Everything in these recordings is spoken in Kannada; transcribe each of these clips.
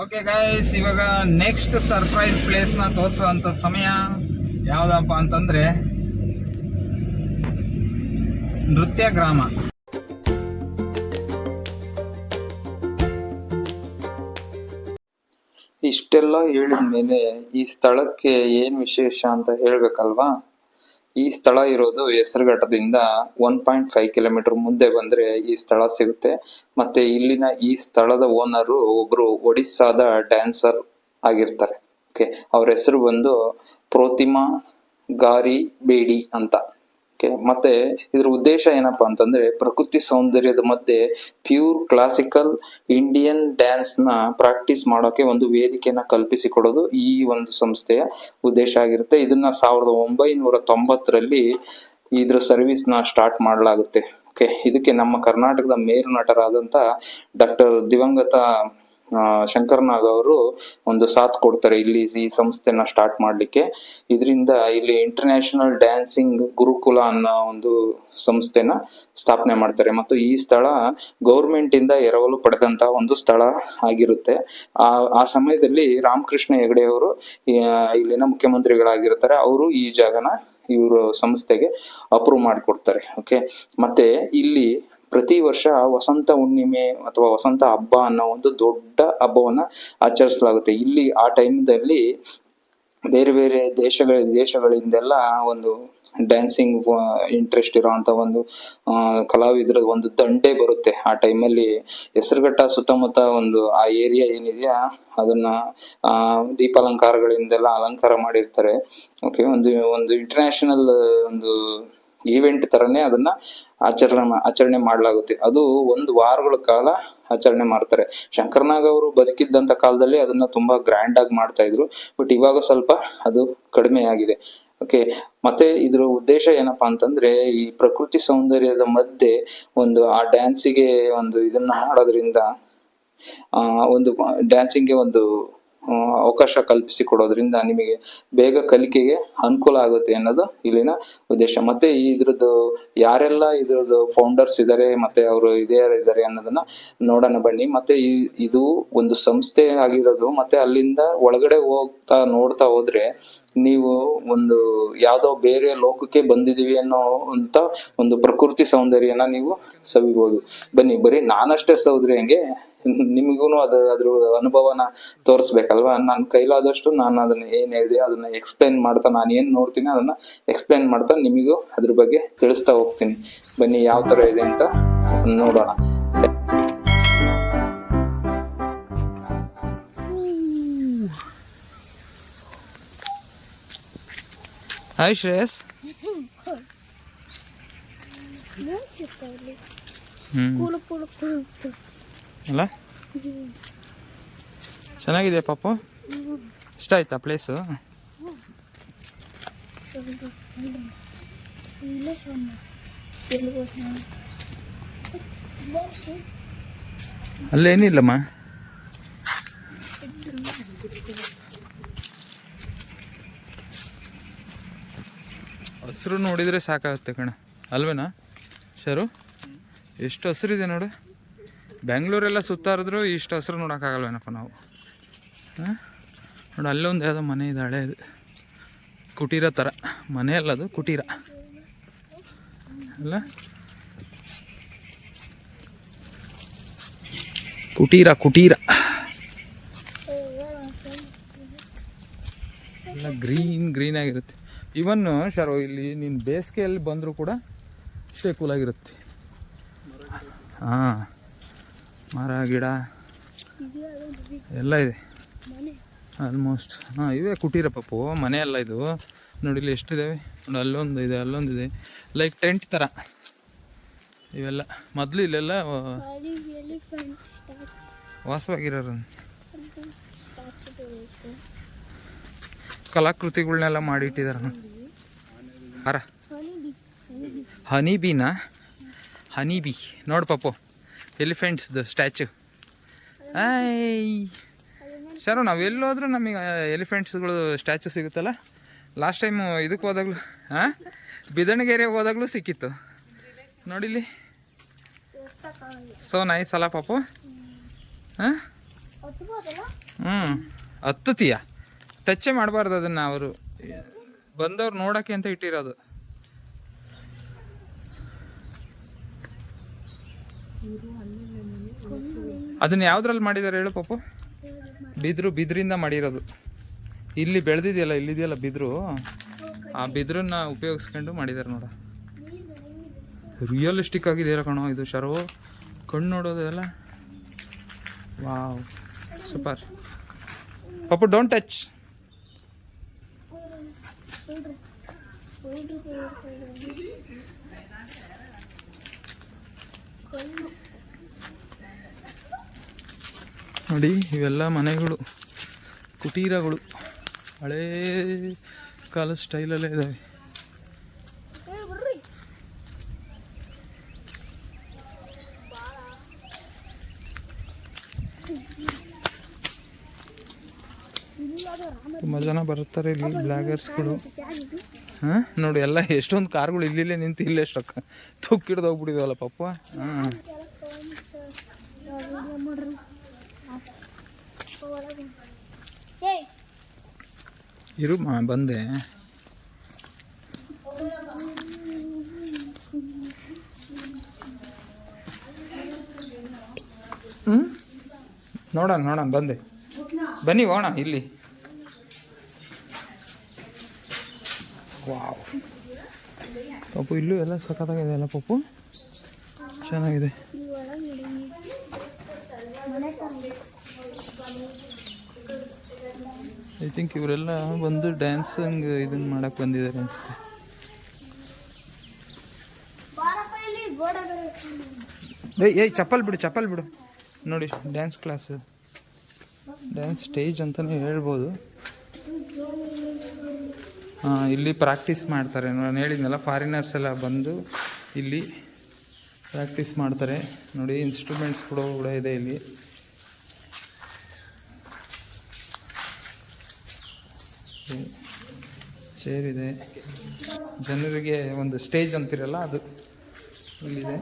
ಓಕೆ ಗೈಸ್, ಇವಾಗ ನೆಕ್ಸ್ಟ್ ಸರ್ಪ್ರೈಸ್ ಪ್ಲೇಸ್ನ ತೋರಿಸುವಂಥ ಸಮಯ ಯಾವುದಪ್ಪ ಅಂತಂದರೆ ನೃತ್ಯ ಗ್ರಾಮ. ಇಷ್ಟೆಲ್ಲ ಹೇಳಿದ ಮೇಲೆ ಈ ಸ್ಥಳಕ್ಕೆ ಏನು ವಿಶೇಷ ಅಂತ ಹೇಳ್ಬೇಕಲ್ವಾ. ಈ ಸ್ಥಳ ಇರೋದು ಹೆಸರುಘಟ್ಟದಿಂದ 1.5 ಕಿಲೋಮೀಟರ್ ಮುಂದೆ ಬಂದ್ರೆ ಈ ಸ್ಥಳ ಸಿಗುತ್ತೆ. ಮತ್ತೆ ಇಲ್ಲಿನ ಈ ಸ್ಥಳದ ಓನರು ಒಬ್ರು ಒಡಿಸ್ಸಾದ ಡ್ಯಾನ್ಸರ್ ಆಗಿರ್ತಾರೆ. ಓಕೆ, ಅವ್ರ ಹೆಸರು ಬಂದು ಪ್ರೋತಿಮಾ ಗಾರಿ ಬೇಡಿ ಅಂತ. ಮತ್ತೆ ಇದ್ರ ಉದ್ದೇಶ ಏನಪ್ಪಾ ಅಂತಂದ್ರೆ ಪ್ರಕೃತಿ ಸೌಂದರ್ಯದ ಮಧ್ಯೆ ಪ್ಯೂರ್ ಕ್ಲಾಸಿಕಲ್ ಇಂಡಿಯನ್ ಡ್ಯಾನ್ಸ್ ನ ಪ್ರಾಕ್ಟೀಸ್ ಮಾಡೋಕೆ ಒಂದು ವೇದಿಕೆಯನ್ನ ಕಲ್ಪಿಸಿಕೊಡೋದು ಈ ಒಂದು ಸಂಸ್ಥೆಯ ಉದ್ದೇಶ ಆಗಿರುತ್ತೆ. ಇದನ್ನ 1990ರಲ್ಲಿ ಇದ್ರ ಸರ್ವಿಸ್ ನ ಸ್ಟಾರ್ಟ್ ಮಾಡಲಾಗುತ್ತೆ. ಓಕೆ, ಇದಕ್ಕೆ ನಮ್ಮ ಕರ್ನಾಟಕದ ಮೇರು ನಟರಾದಂತ ಡಾಕ್ಟರ್ ದಿವಂಗತ ಶಂಕರ್ನಾಗ್ ಅವರು ಒಂದು ಸಾಥ್ ಕೊಡ್ತಾರೆ ಇಲ್ಲಿ ಈ ಸಂಸ್ಥೆನ ಸ್ಟಾರ್ಟ್ ಮಾಡ್ಲಿಕ್ಕೆ. ಇದರಿಂದ ಇಲ್ಲಿ ಇಂಟರ್ನ್ಯಾಷನಲ್ ಡ್ಯಾನ್ಸಿಂಗ್ ಗುರುಕುಲ ಅನ್ನೋ ಒಂದು ಸಂಸ್ಥೆನ ಸ್ಥಾಪನೆ ಮಾಡ್ತಾರೆ. ಮತ್ತು ಈ ಸ್ಥಳ ಗೌರ್ಮೆಂಟ್ ಇಂದ ಎರವಲು ಪಡೆದಂತ ಒಂದು ಸ್ಥಳ ಆಗಿರುತ್ತೆ. ಆ ಸಮಯದಲ್ಲಿ ರಾಮಕೃಷ್ಣ ಹೆಗಡೆ ಅವರು ಇಲ್ಲಿನ ಮುಖ್ಯಮಂತ್ರಿಗಳಾಗಿರ್ತಾರೆ. ಅವರು ಈ ಜಾಗನ ಇವರು ಸಂಸ್ಥೆಗೆ ಅಪ್ರೂವ್ ಮಾಡಿಕೊಡ್ತಾರೆ. ಓಕೆ, ಮತ್ತೆ ಇಲ್ಲಿ ಪ್ರತಿ ವರ್ಷ ವಸಂತ ಹುಣ್ಣಿಮೆ ಅಥವಾ ವಸಂತ ಹಬ್ಬ ಅನ್ನೋ ಒಂದು ದೊಡ್ಡ ಹಬ್ಬವನ್ನ ಆಚರಿಸಲಾಗುತ್ತೆ. ಇಲ್ಲಿ ಆ ಟೈಮ್ದಲ್ಲಿ ಬೇರೆ ಬೇರೆ ದೇಶಗಳಿಂದೆಲ್ಲ ಒಂದು ಡ್ಯಾನ್ಸಿಂಗ್ ಇಂಟ್ರೆಸ್ಟ್ ಇರೋಂತ ಒಂದು ಕಲಾವಿದರ ಒಂದು ದಂಡೆ ಬರುತ್ತೆ. ಆ ಟೈಮಲ್ಲಿ ಹೆಸರುಘಟ್ಟ ಸುತ್ತಮುತ್ತ ಒಂದು ಆ ಏರಿಯಾ ಏನಿದೆಯಾ ಅದನ್ನ ದೀಪಾಲಂಕಾರಗಳಿಂದೆಲ್ಲ ಅಲಂಕಾರ ಮಾಡಿರ್ತಾರೆ. ಓಕೆ, ಒಂದು ಇಂಟರ್ನ್ಯಾಷನಲ್ ಒಂದು ಈವೆಂಟ್ ತರನೇ ಅದನ್ನ ಆಚರಣೆ ಮಾಡಲಾಗುತ್ತೆ. ಅದು 1 ವಾರಗಳ ಕಾಲ ಆಚರಣೆ ಮಾಡ್ತಾರೆ. ಶಂಕರ್ನಾಗ್ ಅವರು ಬದುಕಿದ್ದಂತ ಕಾಲದಲ್ಲಿ ಅದನ್ನ ತುಂಬಾ ಗ್ರ್ಯಾಂಡ್ ಆಗಿ ಮಾಡ್ತಾ ಇದ್ರು. ಬಟ್ ಇವಾಗ ಸ್ವಲ್ಪ ಅದು ಕಡಿಮೆ ಆಗಿದೆ. ಓಕೆ, ಮತ್ತೆ ಇದ್ರ ಉದ್ದೇಶ ಏನಪ್ಪಾ ಅಂತಂದ್ರೆ ಈ ಪ್ರಕೃತಿ ಸೌಂದರ್ಯದ ಮಧ್ಯೆ ಒಂದು ಆ ಡ್ಯಾನ್ಸಿಗೆ ಒಂದು ಇದನ್ನ ಮಾಡೋದ್ರಿಂದ ಒಂದು ಡ್ಯಾನ್ಸಿಂಗ್ಗೆ ಒಂದು ಅವಕಾಶ ಕಲ್ಪಿಸಿ ಕೊಡೋದ್ರಿಂದ ನಿಮಗೆ ಬೇಗ ಕಲಿಕೆಗೆ ಅನುಕೂಲ ಆಗುತ್ತೆ ಅನ್ನೋದು ಇಲ್ಲಿನ ಉದ್ದೇಶ. ಮತ್ತೆ ಇದ್ರದ್ದು ಯಾರೆಲ್ಲ ಇದ್ರದ್ದು ಫೌಂಡರ್ಸ್ ಇದ್ದಾರೆ ಮತ್ತೆ ಅವರು ಇದ್ದಾರೆ ಅನ್ನೋದನ್ನ ನೋಡೋಣ ಬನ್ನಿ. ಮತ್ತೆ ಇದು ಒಂದು ಸಂಸ್ಥೆ ಆಗಿರೋದು. ಮತ್ತೆ ಅಲ್ಲಿಂದ ಒಳಗಡೆ ನೋಡ್ತಾ ಹೋದ್ರೆ ನೀವು ಒಂದು ಯಾವ್ದೋ ಬೇರೆ ಲೋಕಕ್ಕೆ ಬಂದಿದೀವಿ ಅನ್ನೋ ಅಂತ ಒಂದು ಪ್ರಕೃತಿ ಸೌಂದರ್ಯನ ನೀವು ಸವಿಬಹುದು. ಬನ್ನಿ, ಬರೀ ನಾನಷ್ಟೇ ಸೌದ್ರೆ ಹೆಂಗೆ, ನಿಮಗೂ ಅದ್ರ ಅನುಭವನ ತೋರಿಸ್ಬೇಕಲ್ವಾ. ನನ್ನ ಕೈಲಾದಷ್ಟು ನಾನು ಅದನ್ನ ಏನ್ ಹೇಳಿದೆ ಅದನ್ನ ಎಕ್ಸ್ಪ್ಲೈನ್ ಮಾಡ್ತಾ, ನಾನು ಏನ್ ನೋಡ್ತೀನಿ ಅದನ್ನ ಎಕ್ಸ್ಪ್ಲೈನ್ ಮಾಡ್ತಾ ನಿಮಗೂ ಅದ್ರ ಬಗ್ಗೆ ತಿಳಿಸ್ತಾ ಹೋಗ್ತೀನಿ. ಬನ್ನಿ ಯಾವ ತರ ಇದೆ ಅಂತ ನೋಡೋಣ. ಹಾಯ್ ಶ್ರೇಯಸ್. ಅಲ್ಲ ಚೆನ್ನಾಗಿದೆ ಪಾಪು. ಇಷ್ಟ ಆಯ್ತಾ ಪ್ಲೇಸು? ಅಲ್ಲೇನಿಲ್ಲಮ್ಮ. ಹಸಿರು ನೋಡಿದರೆ ಸಾಕಾಗುತ್ತೆ ಕಣ, ಅಲ್ವೇನಾ ಶರು? ಎಷ್ಟು ಹಸಿರಿದೆ ನೋಡು. ಬೆಂಗಳೂರೆಲ್ಲ ಸುತ್ತಾರಿದ್ರು ಇಷ್ಟು ಹಸಿರು ನೋಡೋಕ್ಕಾಗಲ್ವೇನಪ್ಪ ನಾವು. ನೋಡಿ ಅಲ್ಲೊಂದು ಯಾವುದೋ ಮನೆ ಇದೆ, ಹಳೇದು ಕುಟೀರ ಥರ ಮನೆ ಅಲ್ಲ, ಅದು ಕುಟೀರ ಅಲ್ಲ, ಕುಟೀರ ಎಲ್ಲ ಗ್ರೀನ್ ಆಗಿರುತ್ತೆ. ಇವನ್ ಶರು ಇಲ್ಲಿ ನೀನು ಬೇಸಿಗೆಯಲ್ಲಿ ಬಂದರೂ ಕೂಡ ಅಷ್ಟೇ ಕೂಲಾಗಿರುತ್ತೆ. ಹಾಂ, ಮರ ಗಿಡ ಎಲ್ಲ ಇದೆ ಆಲ್ಮೋಸ್ಟ್. ಹಾಂ, ಇವೇ ಕುಟೀರ ಪಾಪು, ಮನೆ ಅಲ್ಲ ಇದು. ನೋಡಿ ಇಲ್ಲಿ ಎಷ್ಟಿದ್ದಾವೆ ನೋಡಿ, ಅಲ್ಲೊಂದಿದೆ ಲೈಕ್ ಟೆಂಟ್ ಥರ ಇವೆಲ್ಲ. ಮೊದಲು ಇಲ್ಲೆಲ್ಲ ವಾಸವಾಗಿರೋರು ಕಲಾಕೃತಿಗಳನ್ನೆಲ್ಲ ಮಾಡಿ ಇಟ್ಟಿದ್ದಾರೆ. ಹಾರ ಹನಿ ಬಿ ನೋಡು ಪಾಪು, ಎಲಿಫೆಂಟ್ಸ್ದು ಸ್ಟ್ಯಾಚು. ಶರು, ನಾವು ಎಲ್ಲೋದ್ರೂ ನಮಗೆ ಎಲಿಫೆಂಟ್ಸ್ಗಳು ಸ್ಟ್ಯಾಚು ಸಿಗುತ್ತಲ್ಲ. ಲಾಸ್ಟ್ ಟೈಮು ಇದಕ್ಕೆ ಹೋದಾಗಲೂ ಬಿದಣಗೆರೆಗೆ ಹೋದಾಗಲೂ ಸಿಕ್ಕಿತ್ತು ನೋಡಿಲ್ಲಿ. ಸೊ ನೈಸ್ ಅಲ್ಲ ಪಾಪು? ಹಾಂ, ಹತ್ತತೀಯ, ಟಚ್ಚೇ ಮಾಡಬಾರ್ದು ಅದನ್ನು. ಅವರು ಬಂದವ್ರು ನೋಡೋಕ್ಕೆ ಅಂತ ಇಟ್ಟಿರೋದು. ಅದನ್ನ ಯಾವ್ದ್ರಲ್ಲಿ ಮಾಡಿದ್ದಾರೆ ಹೇಳು ಪಾಪು? ಬಿದ್ರಿಂದ ಮಾಡಿರೋದು. ಇಲ್ಲಿ ಬೆಳೆದಿದೆಯಲ್ಲ, ಇಲ್ಲಿದೆಯಲ್ಲ ಬಿದ್ರು, ಆ ಬಿದ್ರನ್ನ ಉಪಯೋಗಿಸ್ಕೊಂಡು ಮಾಡಿದ್ದಾರೆ ನೋಡ. ರಿಯಲಿಸ್ಟಿಕ್ ಆಗಿದೆಯಲ್ಲ ಕಣೋ ಇದು ಶರು, ಕಣ್ಣು ನೋಡೋದೆಲ್ಲ. Wow, super. ಪಾಪು ಡೋಂಟ್ ಟಚ್. ನೋಡಿ, ಇವೆಲ್ಲ ಮನೆಗಳು, ಕುಟೀರಗಳು, ಹಳೇ ಕಾಲದ ಸ್ಟೈಲಲ್ಲೇ ಇದ್ದಾವೆ. ತುಂಬ ಜನ ಬರ್ತಾರೆ ಇಲ್ಲಿ ಬ್ಲಾಗರ್ಸ್ಗಳು. ಹಾಂ, ನೋಡಿ ಎಲ್ಲ ಎಷ್ಟೊಂದು ಕಾರ್ಗಳು ಇಲ್ಲಿಲ್ಲೇ ನಿಂತು ಇಲ್ಲೇ ಸ್ಟಕ್ ತುಕ್ಕಿಡ್ದು ಹೋಗ್ಬಿಟ್ಟಿದವಲ್ಲ ಪಪ್ಪ. ಹಾಂ, ಇರು ಬಂದೆ. ನೋಡೋಣ ಬಂದೆ. ಬನ್ನಿ ಹೋಗೋಣ ಇಲ್ಲಿ. ವಾವ್ ಪಪ್ಪು, ಇಲ್ಲೂ ಎಲ್ಲ ಸಖತ್ತಾಗಿದೆ ಅಲ್ಲ ಪಪ್ಪು, ಚೆನ್ನಾಗಿದೆ. ಐ ಥಿಂಕ್ ಇವರೆಲ್ಲ ಬಂದು ಡ್ಯಾನ್ಸಂಗ್ ಇದನ್ನು ಮಾಡಕ್ಕೆ ಬಂದಿದ್ದಾರೆ ಅನಿಸುತ್ತೆ. ಏಯ್ ಚಪ್ಪಲ್ ಬಿಡು. ನೋಡಿ, ಡ್ಯಾನ್ಸ್ ಕ್ಲಾಸ್, ಡ್ಯಾನ್ಸ್ ಸ್ಟೇಜ್ ಅಂತಲೇ ಹೇಳ್ಬೋದು. ಇಲ್ಲಿ ಪ್ರಾಕ್ಟೀಸ್ ಮಾಡ್ತಾರೆ. ನಾನು ಹೇಳಿದ್ನಲ್ಲ, ಫಾರಿನರ್ಸ್ ಎಲ್ಲ ಬಂದು ಇಲ್ಲಿ ಪ್ರಾಕ್ಟೀಸ್ ಮಾಡ್ತಾರೆ. ನೋಡಿ, ಇನ್ಸ್ಟ್ರೂಮೆಂಟ್ಸ್ ಕೂಡ ಇದೆ ಇಲ್ಲಿ. ಚೇರ್ ಇದೆ, ಜನರಿಗೆ ಒಂದು ಸ್ಟೇಜ್ ಅಂತಿರಲ್ಲ ಅದು ಇಲ್ಲಿದೆ.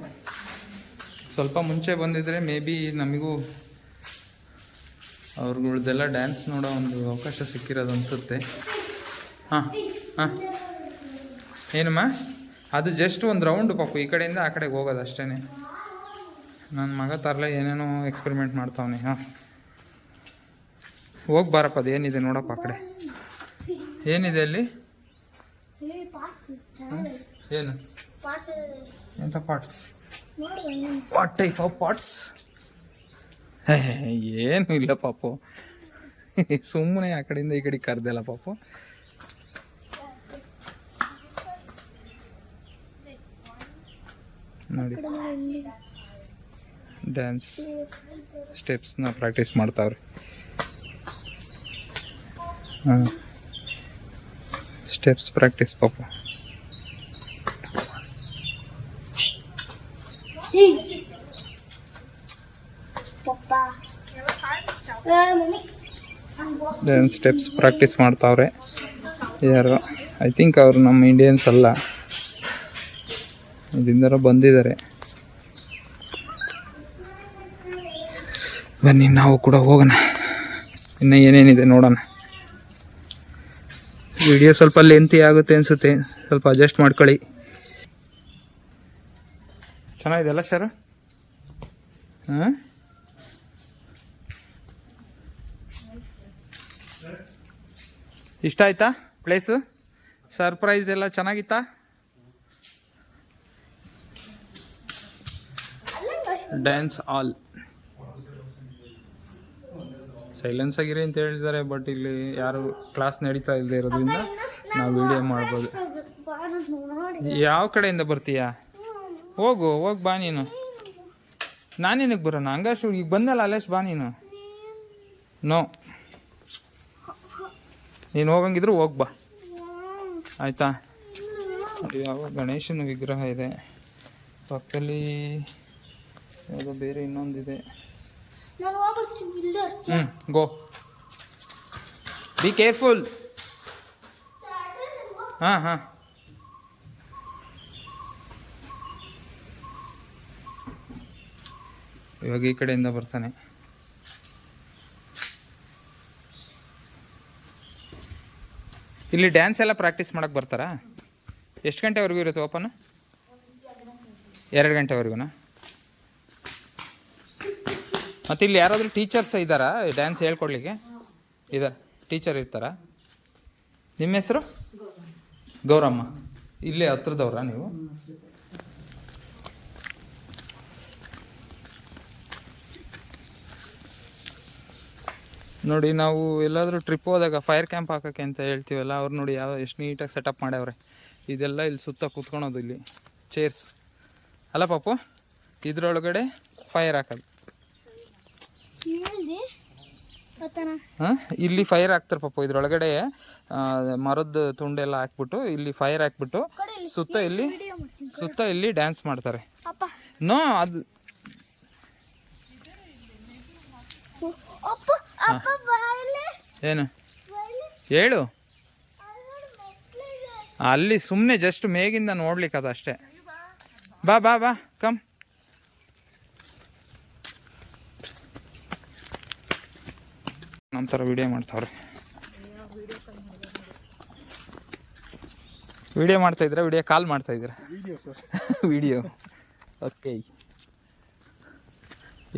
ಸ್ವಲ್ಪ ಮುಂಚೆ ಬಂದಿದ್ದರೆ ಮೇ ಬಿ ನಮಗೂ ಅವ್ರಗಳ್ದೆಲ್ಲ ಡ್ಯಾನ್ಸ್ ನೋಡೋ ಒಂದು ಅವಕಾಶ ಸಿಕ್ಕಿರೋದು ಅನಿಸುತ್ತೆ. ಹಾಂ, ಏನಮ್ಮ? ಅದು ಜಸ್ಟ್ ಒಂದು ರೌಂಡು ಪಾಪು, ಈ ಕಡೆಯಿಂದ ಆ ಕಡೆಗೆ ಹೋಗೋದು ಅಷ್ಟೇ. ನನ್ನ ಮಗ ತರಲೆ ಏನೇನೋ ಎಕ್ಸ್ಪೆರಿಮೆಂಟ್ ಮಾಡ್ತಾವನೆ. ಹಾಂ, ಹೋಗಿ ಬಾರಪ್ಪ. ಅದು ಏನಿದೆ ನೋಡಪ್ಪ ಆ ಕಡೆ. ಏನಿದೆ ಅಲ್ಲಿ? ಏನು? ಎಂಥ parts? What type of parts? ಏನು ಇಲ್ಲ ಪಾಪು, ಸುಮ್ಮನೆ ಆ ಕಡೆಯಿಂದ ಈ ಕಡೆ ಕರ್ದಲ್ಲ ಪಾಪು. ನೋಡಿ, ಡ್ಯಾನ್ಸ್ ಸ್ಟೆಪ್ಸ್ನ ಪ್ರಾಕ್ಟೀಸ್ ಮಾಡ್ತಾವ್ರೆ. ಹಾಂ, ಸ್ಟೆಪ್ಸ್ ಪ್ರಾಕ್ಟೀಸ್ ಪಾಪು. ಡ್ಯಾನ್ಸ್ ಸ್ಟೆಪ್ಸ್ ಪ್ರಾಕ್ಟೀಸ್ ಮಾಡ್ತಾವ್ರೆ ಯಾರು. ಐ ಥಿಂಕ್ ಅವರು ನಮ್ಮ ಇಂಡಿಯನ್ಸ್ ಅಲ್ಲ, ಇದರಿಂದ ಬಂದಿದ್ದಾರೆ. ಬನ್ನಿ ನಾವು ಕೂಡ ಹೋಗೋಣ, ಇನ್ನು ಏನೇನಿದೆ ನೋಡೋಣ. ವಿಡಿಯೋ ಸ್ವಲ್ಪ ಲೆಂತಿ ಆಗುತ್ತೆ ಅನಿಸುತ್ತೆ, ಸ್ವಲ್ಪ ಅಡ್ಜಸ್ಟ್ ಮಾಡ್ಕೊಳ್ಳಿ. ಚೆನ್ನಾಗಿದೆ ಅಲ್ಲ ಸರ್? ಹಾಂ, ಇಷ್ಟ ಆಯ್ತಾ ಪ್ಲೇಸು? ಸರ್ಪ್ರೈಸ್ ಎಲ್ಲ ಚೆನ್ನಾಗಿತ್ತಾ? ಡ್ಯಾನ್ಸ್ ಆಲ್ ಸೈಲೆನ್ಸ್ ಆಗಿರಿ ಅಂತ ಹೇಳಿದ್ದಾರೆ, ಬಟ್ ಇಲ್ಲಿ ಯಾರು ಕ್ಲಾಸ್ ನಡೀತಾ ಇಲ್ಲದೆ ಇರೋದ್ರಿಂದ ನಾವು ವಿಡಿಯೋ ಮಾಡ್ಬೋದು. ಯಾವ ಕಡೆಯಿಂದ ಬರ್ತೀಯಾ? ಹೋಗಿ ಬಾ ನೀನು. ನಾನೇನಕ್ಕೆ ಬರೋಣ? ಹಂಗಾಶು ಈಗ ಬಂದಲ್ಲ ಅಲ್ಲೇಶ್, ಬಾ ನೀನು. ನೋ, ನೀನು ಹೋಗಂಗಿದ್ರು ಹೋಗಿ ಬಾ, ಆಯಿತಾ? ಯಾವ ಗಣೇಶನ ವಿಗ್ರಹ ಇದೆ ಪಕ್ಕದಲ್ಲಿ, ಯಾವುದೋ ಬೇರೆ ಇನ್ನೊಂದಿದೆ. ಗೋ, ಬಿ ಕೇರ್ಫುಲ್. ಹಾಂ, ಇವಾಗ ಈ ಕಡೆಯಿಂದ ಬರ್ತಾನೆ. ಇಲ್ಲಿ ಡ್ಯಾನ್ಸ್ ಎಲ್ಲ ಪ್ರಾಕ್ಟೀಸ್ ಮಾಡೋಕ್ಕೆ ಬರ್ತಾರಾ? ಎಷ್ಟು ಗಂಟೆವರೆಗೂ ಇರುತ್ತೆ ಓಪನ್? 2 ಗಂಟೆವರೆಗೂ. ಮತ್ತು ಇಲ್ಲಿ ಯಾರಾದರೂ ಟೀಚರ್ಸ್ ಇದ್ದಾರಾ ಡ್ಯಾನ್ಸ್ ಹೇಳ್ಕೊಡ್ಲಿಕ್ಕೆ? ಇದ್ದಾರೆ, ಟೀಚರ್ ಇರ್ತಾರಾ? ನಿಮ್ಮ ಹೆಸರು? ಗೌರಮ್ಮ. ಇಲ್ಲೇ ಹತ್ರದವ್ರಾ ನೀವು? ನೋಡಿ, ನಾವು ಎಲ್ಲಾದರೂ ಟ್ರಿಪ್ ಹೋದಾಗ ಫೈರ್ ಕ್ಯಾಂಪ್ ಹಾಕೋಕ್ಕೆ ಅಂತ ಹೇಳ್ತೀವಲ್ಲ, ಅವ್ರು ನೋಡಿ ಎಷ್ಟು ನೀಟಾಗಿ ಸೆಟಪ್ ಮಾಡ್ಯಾವ್ರೆ. ಇದೆಲ್ಲ ಇಲ್ಲಿ ಸುತ್ತ ಕೂತ್ಕೊಳೋದು, ಇಲ್ಲಿ ಚೇರ್ಸ್ ಅಲ್ಲ ಪಾಪು, ಇದ್ರೊಳಗಡೆ ಫೈರ್ ಹಾಕೋದು. ಹಾಂ, ಇಲ್ಲಿ ಫೈರ್ ಹಾಕ್ತಾರೆ ಪಾಪು, ಇದ್ರೊಳಗಡೆ ಮರದ ತುಂಡೆಲ್ಲ ಹಾಕ್ಬಿಟ್ಟು ಇಲ್ಲಿ ಫೈರ್ ಹಾಕ್ಬಿಟ್ಟು ಸುತ್ತ ಇಲ್ಲಿ ಡ್ಯಾನ್ಸ್ ಮಾಡ್ತಾರೆ. ನೋ, ಅದು ಏನು ಹೇಳು. ಅಲ್ಲಿ ಸುಮ್ಮನೆ ಜಸ್ಟ್ ಮೇಗಿಂದ ನೋಡ್ಲಿಕ್ಕೆ ಅದು ಅಷ್ಟೇ. ಬಾ ಬಾ ಬಾ, ಕಮ್. ನಮ್ಮ ಥರ ವಿಡಿಯೋ ಮಾಡ್ತಾವ್ರೆ. ವಿಡಿಯೋ ಮಾಡ್ತಾಯಿದ್ರ? ವಿಡಿಯೋ ಕಾಲ್ ಮಾಡ್ತಾಯಿದ್ದೀರ? ವಿಡಿಯೋ. ಓಕೆ.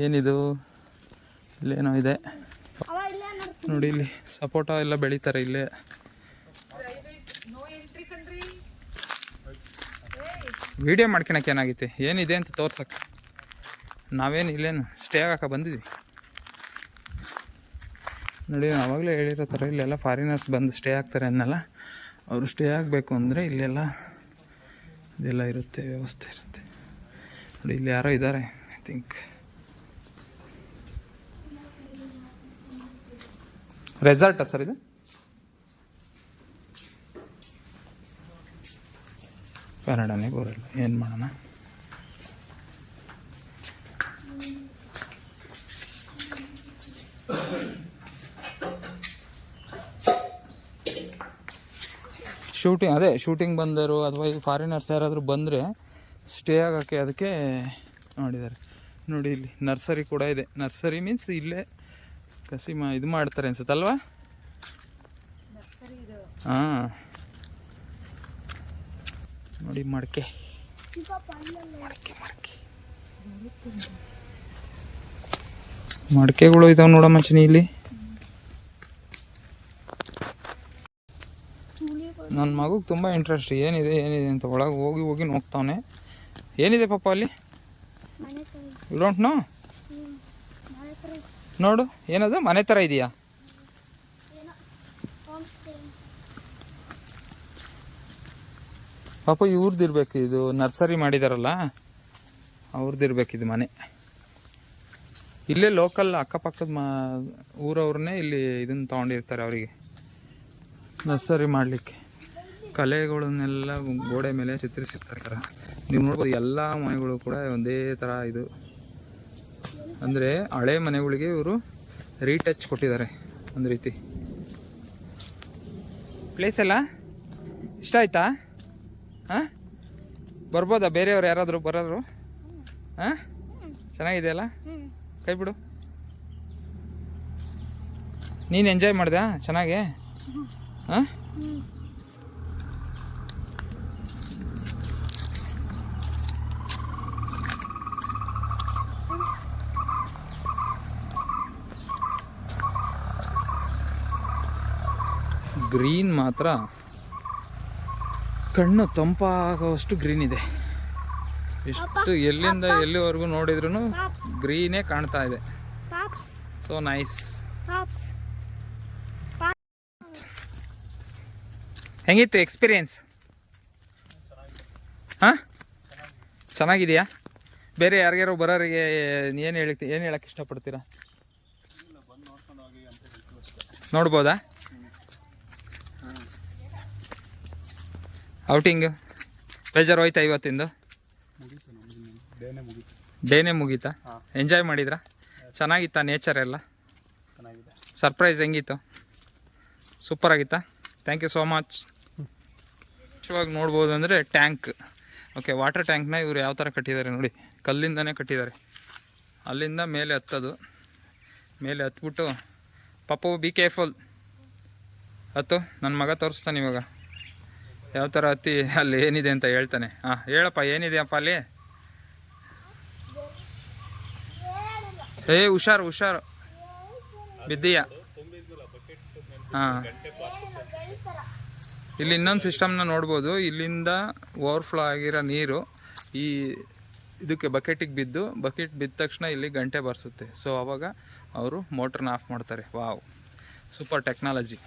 ಏನಿದು? ಇಲ್ಲೇನೋ ಇದೆ ನೋಡಿ, ಇಲ್ಲಿ ಸಪೋಟ ಎಲ್ಲ ಬೆಳೀತಾರೆ ಇಲ್ಲೇ. ವಿಡಿಯೋ ಮಾಡ್ಕೊಳಕ್ಕೆ ಏನಾಗೈತೆ, ಏನಿದೆ ಅಂತ ತೋರ್ಸಕ್ಕೆ. ನಾವೇನು ಇಲ್ಲೇನು ಸ್ಟೇ ಆಗಕ್ಕೆ ಬಂದಿದ್ವಿ ನೋಡಿ. ಆವಾಗಲೇ ಹೇಳಿರೋ ಥರ ಇಲ್ಲೆಲ್ಲ ಫಾರಿನರ್ಸ್ ಬಂದು ಸ್ಟೇ ಆಗ್ತಾರೆ ಅನ್ನಲ್ಲ. ಅವರು ಸ್ಟೇ ಆಗಬೇಕು ಅಂದರೆ ಇಲ್ಲೆಲ್ಲ ಇದೆಲ್ಲ ಇರುತ್ತೆ, ವ್ಯವಸ್ಥೆ ಇರುತ್ತೆ ನೋಡಿ. ಇಲ್ಲಿ ಯಾರೋ ಇದ್ದಾರೆ, ಐ ಥಿಂಕ್ ರೆಸಾರ್ಟಾ ಸರ್ ಇದು? ಕನ್ನಡನೇ ಬರಲ್ಲ, ಏನು ಮಾಡೋಣ. ಶೂಟಿಂಗ್ ಬಂದರು ಅಥವಾ ಈ ಫಾರಿನರ್ಸ್ ಯಾರಾದರೂ ಬಂದರೆ ಸ್ಟೇ ಆಗೋಕ್ಕೆ ಅದಕ್ಕೆ ನೋಡಿದ್ದಾರೆ ನೋಡಿ. ಇಲ್ಲಿ ನರ್ಸರಿ ಕೂಡ ಇದೆ. ನರ್ಸರಿ ಮೀನ್ಸ್ ಇಲ್ಲೇ ಇದು ಮಾಡ್ತಾರೆ ಅನ್ಸುತ್ತಲ್ವಾ? ಹಾಂ ನೋಡಿ, ಮಡಕೆ ಮಡಕೆಗಳು ಇದಾವೆ ನೋಡಮ್ಮ ಚಿನಿ ಇಲ್ಲಿ. ನನ್ನ ಮಗುಗೆ ತುಂಬ ಇಂಟ್ರೆಸ್ಟ್, ಏನಿದೆ ಅಂತ ಒಳಗೆ ಹೋಗಿ ನೋಡ್ತಾವನೆ. ಏನಿದೆ ಪಾಪ ಅಲ್ಲಿ? You don't know? ನೋಡು, ಏನದು ಮನೆ ಥರ ಇದೆಯಾ? ಪಾಪ ಇವ್ರದ್ದಿರ್ಬೇಕು, ಇದು ನರ್ಸರಿ ಮಾಡಿದಾರಲ್ಲ ಅವ್ರದ್ದಿರ್ಬೇಕು ಇದು ಮನೆ. ಇಲ್ಲೇ ಲೋಕಲ್ ಅಕ್ಕಪಕ್ಕದ ಊರವ್ರನ್ನೇ ಇಲ್ಲಿ ಇದನ್ನು ತೊಗೊಂಡಿರ್ತಾರೆ ಅವರಿಗೆ ನರ್ಸರಿ ಮಾಡಲಿಕ್ಕೆ. ಕಲೆಗಳನ್ನೆಲ್ಲ ಗೋಡೆ ಮೇಲೆ ಚಿತ್ರಿಸಿರ್ತಾರೆ. ನೀವು ನೋಡ್ಬೋದು ಎಲ್ಲ ಮನೆಗಳು ಕೂಡ ಒಂದೇ ಥರ ಇದು. ಅಂದರೆ ಹಳೆ ಮನೆಗಳಿಗೆ ಇವರು ರೀಟಚ್ ಕೊಟ್ಟಿದ್ದಾರೆ ಒಂದು ರೀತಿ. ಪ್ಲೇಸ್ ಎಲ್ಲ ಇಷ್ಟ ಆಯ್ತಾ? ಹಾಂ, ಬರ್ಬೋದಾ ಬೇರೆಯವ್ರು ಯಾರಾದರೂ ಬರೋರು? ಹಾಂ, ಚೆನ್ನಾಗಿದೆಯಲ್ಲ? ಕೈ ಬಿಡು. ನೀನು ಎಂಜಾಯ್ ಮಾಡ್ದೆ ಚೆನ್ನಾಗೆ? ಹಾಂ, ಗ್ರೀನ್ ಮಾತ್ರ ಕಣ್ಣು ತಂಪಾಗುವಷ್ಟು ಗ್ರೀನ್ ಇದೆ. ಎಷ್ಟು ಎಲ್ಲಿಂದ ಎಲ್ಲಿವರೆಗೂ ನೋಡಿದ್ರು ಗ್ರೀನೇ ಕಾಣ್ತಾ ಇದೆ. So nice. ಹೆಂಗಿತ್ತು ಎಕ್ಸ್ಪೀರಿಯನ್ಸ್? ಹಾಂ, ಚೆನ್ನಾಗಿದೆಯಾ? ಬೇರೆ ಯಾರಿಗಾರು ಬರೋರಿಗೆ ಏನು ಹೇಳಕ್ಕೆ ಇಷ್ಟಪಡ್ತೀರಾ? ನೋಡ್ಬೋದಾ? ಔಟಿಂಗ್ ಬೇಜಾರು ಹೋಯ್ತಾ ಇವತ್ತಿಂದು? ಡೇನೇ ಮುಗೀತಾ? ಎಂಜಾಯ್ ಮಾಡಿದ್ರಾ? ಚೆನ್ನಾಗಿತ್ತಾ ನೇಚರ್ ಎಲ್ಲ? ಸರ್ಪ್ರೈಸ್ ಹೆಂಗಿತ್ತು? ಸೂಪರ್ ಆಗಿತ್ತಾ? Thank you so much. ಇವಾಗ ನೋಡ್ಬೋದು ಅಂದರೆ ಟ್ಯಾಂಕ್. ಓಕೆ, ವಾಟರ್ ಟ್ಯಾಂಕ್ನ ಇವರು ಯಾವ ಥರ ಕಟ್ಟಿದ್ದಾರೆ ನೋಡಿ, ಕಲ್ಲಿಂದನೇ ಕಟ್ಟಿದ್ದಾರೆ. ಅಲ್ಲಿಂದ ಮೇಲೆ ಹತ್ತೋದು, ಮೇಲೆ ಹತ್ಬಿಟ್ಟು ಪಪ್ಪು ಬಿ ಕೇರ್ಫುಲ್ ಹತ್ತು, ನನ್ನ ಮಗ ತೋರಿಸ್ತಾನೆ ಇವಾಗ ಯಾವ ಥರ ಹತ್ತಿ ಅಲ್ಲಿ ಏನಿದೆ ಅಂತ ಹೇಳ್ತಾನೆ. ಹಾಂ ಹೇಳಪ್ಪ, ಏನಿದೆಯಪ್ಪ ಅಲ್ಲಿ? ಹುಷಾರು ಹುಷಾರು, ಬಿದ್ದೀಯ. ಹಾಂ, ಇಲ್ಲಿ ಇನ್ನೊಂದು ಸಿಸ್ಟಮ್ನ ನೋಡ್ಬೋದು. ಇಲ್ಲಿಂದ ಓವರ್ಫ್ಲೋ ಆಗಿರೋ ನೀರು ಈ ಇದಕ್ಕೆ ಬಕೆಟಿಗೆ ಬಕೆಟ್ ಬಿದ್ದ ತಕ್ಷಣ ಇಲ್ಲಿ ಗಂಟೆ ಬರ್ಸುತ್ತೆ. ಸೊ ಆವಾಗ ಅವರು ಮೋಟ್ರನ್ನ ಆಫ್ ಮಾಡ್ತಾರೆ. ವಾವ್, ಸೂಪರ್ ಟೆಕ್ನಾಲಜಿ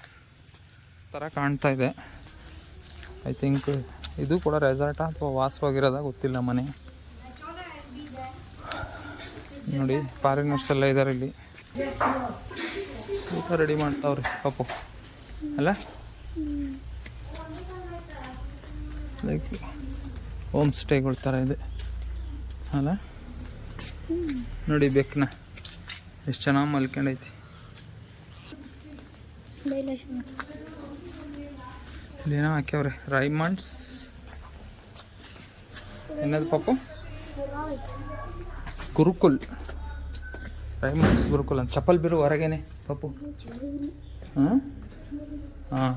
ಥರ ಕಾಣ್ತಾ ಇದೆ. ಐ ಥಿಂಕ್ ಇದು ಕೂಡ ರೆಸಾರ್ಟಾ ಅಥವಾ ವಾಸವಾಗಿರೋದ ಗೊತ್ತಿಲ್ಲ ಮನೆ. ನೋಡಿ ಫಾರಿನರ್ಸ್ ಎಲ್ಲ ಇದ್ದಾರೆ ಇಲ್ಲಿ, ಊಟ ರೆಡಿ ಮಾಡ್ತಾವ್ರಿ ಪಾಪು ಅಲ್ಲ. ಲೈಕ್ ಹೋಮ್ ಸ್ಟೇಗಳ ಥರ ಇದೆ ಅಲ್ಲ. ನೋಡಿ ಬೆಕ್ಕನ ಎಷ್ಟು ಚೆನ್ನಾಗಿ ಮಲ್ಕೊಂಡೈತಿ. ಇಲ್ಲೇನೋ ಹಾಕ್ಯವ್ರೆ, ರೈಮಂಡ್ಸ್ ಏನದು ಪಾಪು? ಗುರುಕುಲ್, ರೈಮಂಡ್ಸ್ ಗುರುಕುಲ್ ಅಂತ. ಚಪ್ಪಲ್ ಬಿರು ಹೊರಗೇನೆ ಪಾಪು. ಹಾಂ ಹಾಂ,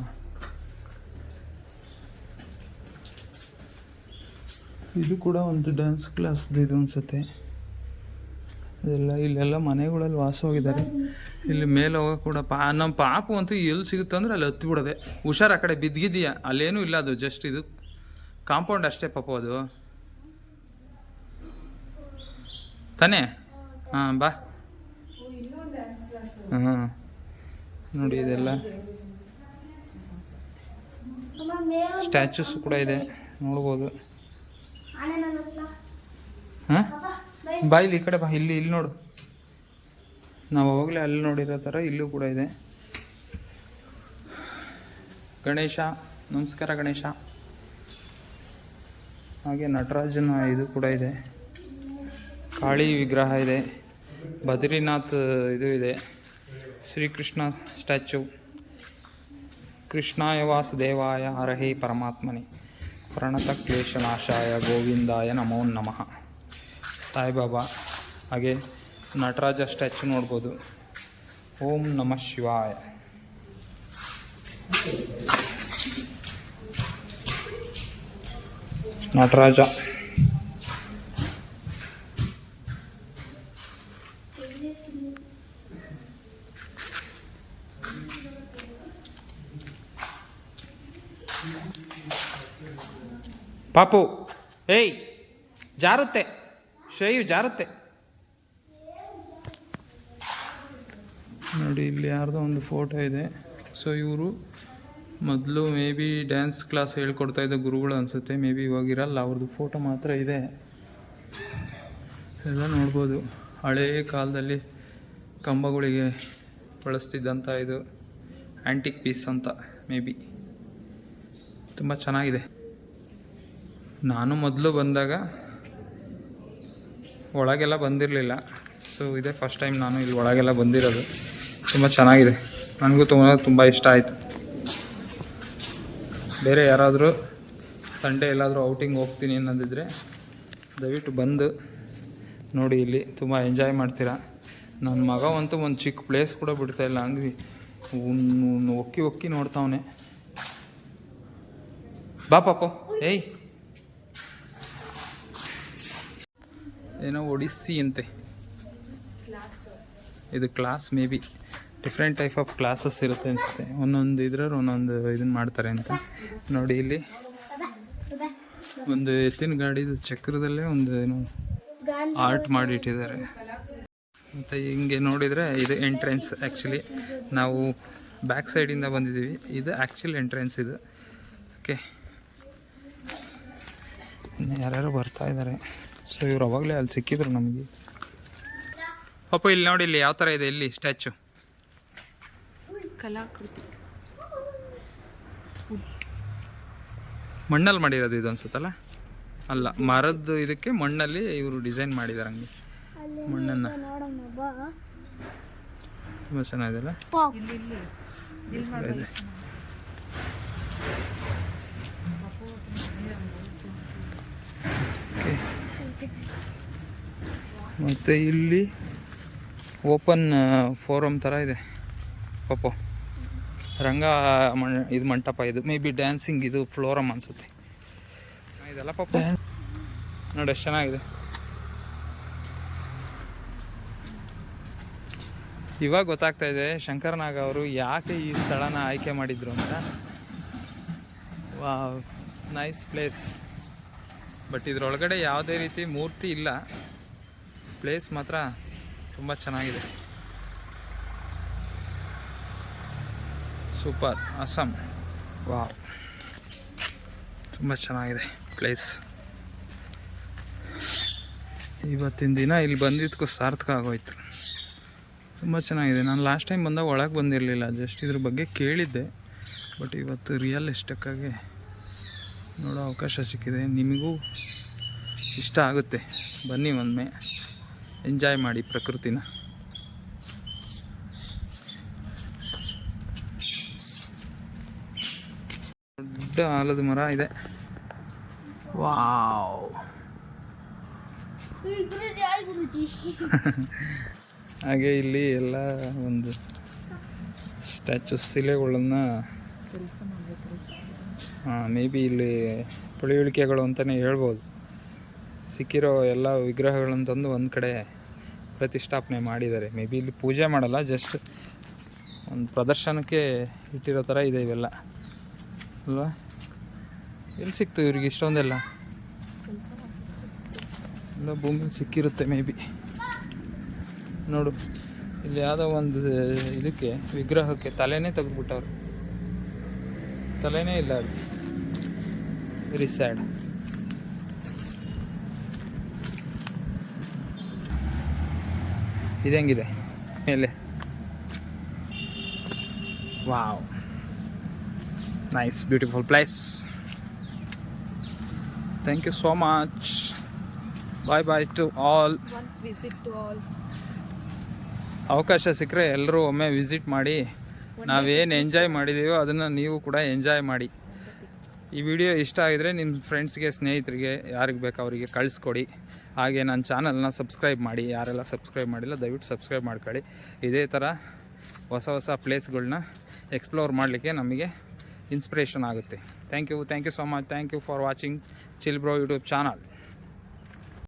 ಇದು ಕೂಡ ಒಂದು ಡ್ಯಾನ್ಸ್ ಕ್ಲಾಸ್ದು ಇದು ಅನಿಸುತ್ತೆ. ಇಲ್ಲೆಲ್ಲ ಮನೆಗಳಲ್ಲಿ ವಾಸವಾಗಿದ್ದಾರೆ. ಇಲ್ಲಿ ಮೇಲೆ ಹೋಗೋ ಕೂಡ ನಮ್ಮ ಪಾಪು ಅಂತೂ ಎಲ್ಲಿ ಸಿಗುತ್ತೆ ಅಂದರೆ ಅಲ್ಲಿ ಹತ್ತಿ ಬಿಡೋದೆ. ಹುಷಾರು, ಆ ಕಡೆ ಬಿದ್ದಿದೆಯಾ? ಅಲ್ಲೇನೂ ಇಲ್ಲ, ಅದು ಜಸ್ಟ್ ಇದು ಕಾಂಪೌಂಡ್ ಅಷ್ಟೇ ಪಾಪು, ಅದು ತಾನೇ. ಹಾಂ ಬಾ. ಹಾಂ ನೋಡಿ, ಇದೆಲ್ಲ ಸ್ಟ್ಯಾಚುಸ್ ಕೂಡ ಇದೆ, ನೋಡ್ಬೋದು. ಹಾಂ ಬಾ, ಇಲ್ಲಿ ಈ ಕಡೆ ಬಾ, ಇಲ್ಲಿ ನೋಡು. ನಾವು ಅವಾಗಲೇ ಅಲ್ಲಿ ನೋಡಿರೋ ಥರ ಇಲ್ಲೂ ಕೂಡ ಇದೆ. ಗಣೇಶ, ನಮಸ್ಕಾರ ಗಣೇಶ. ಹಾಗೆ ನಟರಾಜನ ಇದು ಕೂಡ ಇದೆ, ಕಾಳಿ ವಿಗ್ರಹ ಇದೆ, ಬದ್ರಿನಾಥ್ ಇದು ಇದೆ, ಶ್ರೀಕೃಷ್ಣ ಸ್ಟ್ಯಾಚು. ಕೃಷ್ಣಾಯ ವಾಸುದೇವಾಯ ಹರಹೇ ಪರಮಾತ್ಮನೆ ಪ್ರಣತ ಕ್ಲೇಶನಾಶಾಯ ಗೋವಿಂದಾಯ ನಮೋ ನಮಃ. ಸಾಯಿಬಾಬಾ. ಹಾಗೆ ನಟರಾಜ ಸ್ಟ್ಯಾಚು ನೋಡ್ಬೋದು. ಓಂ ನಮಃ ಶಿವಾಯ. ನಟರಾಜ. ಪಾಪು, ಏಯ್ ಜಾರುತ್ತೆ, ಶ್ರೇಯು ಜಾರುತ್ತೆ. ನೋಡಿ ಇಲ್ಲಿ ಯಾರ್ದೋ ಒಂದು ಫೋಟೋ ಇದೆ. ಸೊ ಇವರು ಮೊದಲು ಮೇ ಬಿ ಡ್ಯಾನ್ಸ್ ಕ್ಲಾಸ್ ಹೇಳ್ಕೊಡ್ತಾ ಇದ್ದ ಗುರುಗಳು ಅನಿಸುತ್ತೆ. ಮೇ ಬಿ ಇವಾಗಿರಲ್ಲ, ಅವ್ರದ್ದು ಫೋಟೋ ಮಾತ್ರ ಇದೆ. ಎಲ್ಲ ನೋಡ್ಬೋದು. ಹಳೇ ಕಾಲದಲ್ಲಿ ಕಂಬಗಳಿಗೆ ಬಳಸ್ತಿದ್ದಂಥ ಇದು ಆ್ಯಂಟಿಕ್ ಪೀಸ್ ಅಂತ. ಮೇ ಬಿ ತುಂಬ ಚೆನ್ನಾಗಿದೆ. ನಾನು ಮೊದಲು ಬಂದಾಗ ಒಳಗೆಲ್ಲ ಬಂದಿರಲಿಲ್ಲ. ಸೊ ಇದೇ ಫಸ್ಟ್ ಟೈಮ್ ನಾನು ಇಲ್ಲಿ ಒಳಗೆಲ್ಲ ಬಂದಿರೋದು. ತುಂಬ ಚೆನ್ನಾಗಿದೆ, ನನಗೂ ತುಂಬ ಇಷ್ಟ ಆಯಿತು. ಬೇರೆ ಯಾರಾದರೂ ಸಂಡೇ ಎಲ್ಲಾದರೂ ಔಟಿಂಗ್ ಹೋಗ್ತೀನಿ ಅನ್ನೋದಿದ್ದರೆ ದಯವಿಟ್ಟು ಬಂದು ನೋಡಿ, ಇಲ್ಲಿ ತುಂಬ ಎಂಜಾಯ್ ಮಾಡ್ತೀರಾ. ನನ್ನ ಮಗ ಅಂತೂ ಒಂದು ಚಿಕ್ಕ ಪ್ಲೇಸ್ ಕೂಡ ಬಿಡ್ತಾಯಿಲ್ಲ, ಹಂಗೆ ಒಕ್ಕಿ ನೋಡ್ತಾವನೆ. ಬಾ ಪಾಪು, ಏಯ್ ಏನೋ ಒಡಿಸ್ಸಿ ಅಂತೆ ಇದು class. May be different type of classes ಇರುತ್ತೆ ಅನಿಸುತ್ತೆ. ಒಂದೊಂದು ಇದ್ರಲ್ಲಿ ಒಂದೊಂದು ಇದನ್ನು ಮಾಡ್ತಾರೆ ಅಂತ. ನೋಡಿ ಇಲ್ಲಿ ಒಂದು ಎತ್ತಿನ ಗಾಡಿದು ಚಕ್ರದಲ್ಲೇ ಒಂದು ಏನು ಆರ್ಟ್ ಮಾಡಿಟ್ಟಿದ್ದಾರೆ. ಮತ್ತು ಹಿಂಗೆ ನೋಡಿದರೆ ಇದು ಎಂಟ್ರೆನ್ಸ್. ಆ್ಯಕ್ಚುಲಿ ನಾವು ಬ್ಯಾಕ್ ಸೈಡಿಂದ ಬಂದಿದ್ದೀವಿ, ಇದು ಆ್ಯಕ್ಚುಲ್ ಎಂಟ್ರೆನ್ಸ್ ಇದು. ಓಕೆ, ಯಾರ್ಯಾರು ಬರ್ತಾ ಇದ್ದಾರೆ. ಸೊ ಇವ್ರು ಅವಾಗಲೇ ಅಲ್ಲಿ ಸಿಕ್ಕಿದ್ರು ನಮಗೆ. ಪಾಪ ಇಲ್ಲಿ ನೋಡಿ, ಇಲ್ಲಿ ಯಾವ ಥರ ಇದೆ ಇಲ್ಲಿ ಸ್ಟ್ಯಾಚು. ಕಲಾಕೃತಿ ಮಣ್ಣಲ್ಲಿ ಮಾಡಿರೋದು ಇದು ಅನ್ಸುತ್ತಲ್ಲ. ಅಲ್ಲ, ಮರದ್ದು ಇದಕ್ಕೆ ಮಣ್ಣಲ್ಲಿ ಇವರು ಡಿಸೈನ್ ಮಾಡಿದ್ದಾರೆ. ಹಂಗೆ ಮಣ್ಣನ್ನು ತುಂಬ ಚೆನ್ನಾಗಿದೆಲ್ಲ. ಮತ್ತು ಇಲ್ಲಿ ಓಪನ್ ಫೋರಮ್ ಥರ ಇದೆ ಪಾಪ. ರಂಗ ಇದು ಮಂಟಪ, ಇದು ಮೇ ಬಿ ಡ್ಯಾನ್ಸಿಂಗ್, ಇದು ಫ್ಲೋರಮ್ ಅನಿಸುತ್ತೆ ಇದೆಲ್ಲ ಪಾಪ. ನೋಡಿ ಎಷ್ಟು ಚೆನ್ನಾಗಿದೆ. ಇವಾಗ ಗೊತ್ತಾಗ್ತಾ ಇದೆ ಶಂಕರನಾಗ್ ಅವರು ಯಾಕೆ ಈ ಸ್ಥಳನ ಆಯ್ಕೆ ಮಾಡಿದ್ರು ಅಂತ. Wow, nice place. ಬಟ್ ಇದರೊಳಗಡೆ ಯಾವುದೇ ರೀತಿ ಮೂರ್ತಿ ಇಲ್ಲ. ಪ್ಲೇಸ್ ಮಾತ್ರ ತುಂಬ ಚೆನ್ನಾಗಿದೆ. ಸೂಪರ್, ಅಸಮ್. ವಾವ್, ತುಂಬ ಚೆನ್ನಾಗಿದೆ ಪ್ಲೇಸ್. ಇವತ್ತಿನ ದಿನ ಇಲ್ಲಿ ಬಂದಿದ್ದಕ್ಕೂ ಸಾರ್ಥಕ ಆಗೋಯ್ತು. ತುಂಬ ಚೆನ್ನಾಗಿದೆ. ನಾನು ಲಾಸ್ಟ್ ಟೈಮ್ ಬಂದಾಗ ಒಳಗೆ ಬಂದಿರಲಿಲ್ಲ, ಜಸ್ಟ್ ಇದ್ರ ಬಗ್ಗೆ ಕೇಳಿದ್ದೆ. ಬಟ್ ಇವತ್ತು ರಿಯಲಿಸ್ಟಿಕ್ಕಾಗಿ ನೋಡೋ ಅವಕಾಶ ಸಿಕ್ಕಿದೆ. ನಿಮಗೂ ಇಷ್ಟ ಆಗುತ್ತೆ, ಬನ್ನಿ ಒಮ್ಮೆ ಎಂಜಾಯ್ ಮಾಡಿ ಪ್ರಕೃತಿನ. ದೊಡ್ಡ ಆಲದ ಮರ ಇದೆ. ವಾವ್. ಹಾಗೆ ಇಲ್ಲಿ ಎಲ್ಲ ಒಂದು ಸ್ಟ್ಯಾಚು ಶಿಲೆಗಳನ್ನು, ಮೇ ಬಿ ಇಲ್ಲಿ ಪಳಿಯುಳಿಕೆಗಳು ಅಂತಲೇ ಹೇಳ್ಬೋದು. ಸಿಕ್ಕಿರೋ ಎಲ್ಲ ವಿಗ್ರಹಗಳನ್ನು ತಂದು ಒಂದು ಕಡೆ ಪ್ರತಿಷ್ಠಾಪನೆ ಮಾಡಿದ್ದಾರೆ. ಮೇ ಬಿ ಇಲ್ಲಿ ಪೂಜೆ ಮಾಡಲ್ಲ, ಜಸ್ಟ್ ಒಂದು ಪ್ರದರ್ಶನಕ್ಕೆ ಇಟ್ಟಿರೋ ಥರ ಇದೆ ಇವೆಲ್ಲ ಅಲ್ವಾ. ಎಲ್ಲಿ ಸಿಕ್ತು ಇವ್ರಿಗೆ ಇಷ್ಟೊಂದೆಲ್ಲ? ಎಲ್ಲ ಭೂಮಿಲಿ ಸಿಕ್ಕಿರುತ್ತೆ ಮೇ ಬಿ. ನೋಡು, ಇಲ್ಲಿ ಯಾವುದೋ ಒಂದು ಇದಕ್ಕೆ ವಿಗ್ರಹಕ್ಕೆ ತಲೆನೇ ತೆಗೆದುಬಿಟ್ಟವ್ರು, ತಲೆನೇ ಇಲ್ಲ. ಅದು ವೆರಿ ಸ್ಯಾಡ್. ಇದೆಂಗಿದೆ ಮೇಲೆ. Wow, nice, beautiful place. Thank you so much. Bye bye to all. ಅವಕಾಶ ಸಿಕ್ಕರೆ ಎಲ್ಲರೂ ಒಮ್ಮೆ ವಿಸಿಟ್ ಮಾಡಿ. ನಾವೇನು ಎಂಜಾಯ್ ಮಾಡಿದ್ದೀವೋ ಅದನ್ನು ನೀವು ಕೂಡ ಎಂಜಾಯ್ ಮಾಡಿ. ಈ ವಿಡಿಯೋ ಇಷ್ಟ ಆಗಿದರೆ ನಿಮ್ಮ ಫ್ರೆಂಡ್ಸ್ಗೆ, ಸ್ನೇಹಿತರಿಗೆ, ಯಾರಿಗೆ ಬೇಕು ಅವರಿಗೆ ಕಳಿಸ್ಕೊಡಿ. ಹಾಗೆ ನನ್ನ ಚಾನಲ್ನ ಸಬ್ಸ್ಕ್ರೈಬ್ ಮಾಡಿ. ಯಾರೆಲ್ಲ ಸಬ್ಸ್ಕ್ರೈಬ್ ಮಾಡಿಲ್ಲ ದಯವಿಟ್ಟು ಸಬ್ಸ್ಕ್ರೈಬ್ ಮಾಡ್ಕೊಳ್ಳಿ. ಇದೇ ಥರ ಹೊಸ ಹೊಸ ಪ್ಲೇಸ್ಗಳನ್ನ ಎಕ್ಸ್ಪ್ಲೋರ್ ಮಾಡಲಿಕ್ಕೆ ನಮಗೆ ಇನ್ಸ್ಪಿರೇಷನ್ ಆಗುತ್ತೆ. Thank you so much. Thank you for watching chill bro YouTube channel.